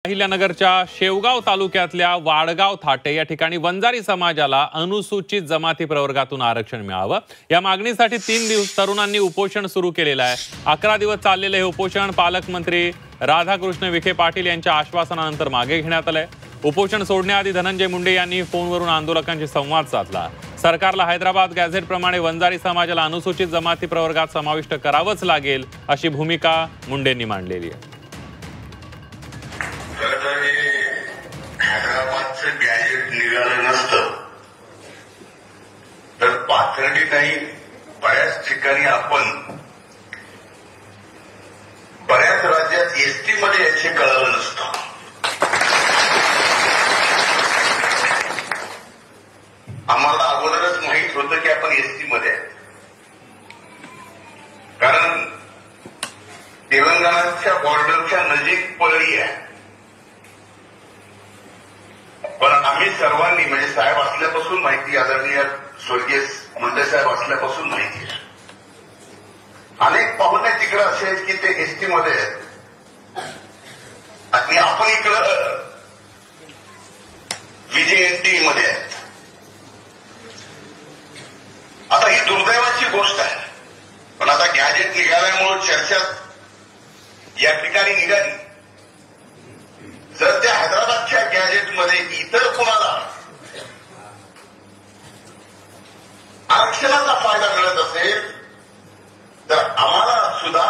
अहिल्यानगरच्या शेवगाव तालुक्यातल्या वाडगाव थाटे या ठिकाणी वंजारी समाजाला अनुसूचित जमाती प्रवर्गातून आरक्षण मिळावं या मागणीसाठी 3 दिवस तरुणांनी उपोषण सुरू केलेलं आहे। 11 दिवस चाललेले हे उपोषण पालकमंत्री राधाकृष्ण विखे पाटील यांच्या आश्वासनानंतर मागे घेण्यात आलंय। उपोषण सोडण्याआधी धनंजय मुंडे यांनी फोनवरून आंदोलकांशी संवाद साधला। सरकारला हैदराबाद गॅझेट प्रमाणे वंजारी समाजाला अनुसूचित जमाती प्रवर्गात समाविष्ट करावंच लागेल अशी भूमिका मुंडेंनी मांडलेली आहे। हैदराबादचं गॅजेट निघालं नसतं तर पाथर्डी नाही बऱ्याच ठिकाणी आपण बऱ्याच राज्यात एसटी मध्ये याचे कळलं नसतं। आम्हाला अगोदरच माहित होतं की आपण एसटी मध्ये आहे, कारण तेलंगणाच्या बॉर्डरच्या नजीक पळी आहे। पण आम्ही सर्वांनी म्हणजे साहेब असल्यापासून माहिती, आदरणीय स्वर्गीय मुंडे साहेब असल्यापासून माहिती आहे। अनेक पाहुणे तिकडे असे आहेत की ते एसटी मध्ये आहेत आणि आपण इकडं VJNT मध्ये आहेत। आता ही दुर्दैवाची गोष्ट आहे, पण आता गॅजेट निघाल्यामुळे चर्चा या ठिकाणी निघाली। जर त्या हैदराबादच्या गॅजेटमध्ये इतर कुणाला आरक्षणाचा फायदा मिळत असेल तर आम्हाला सुद्धा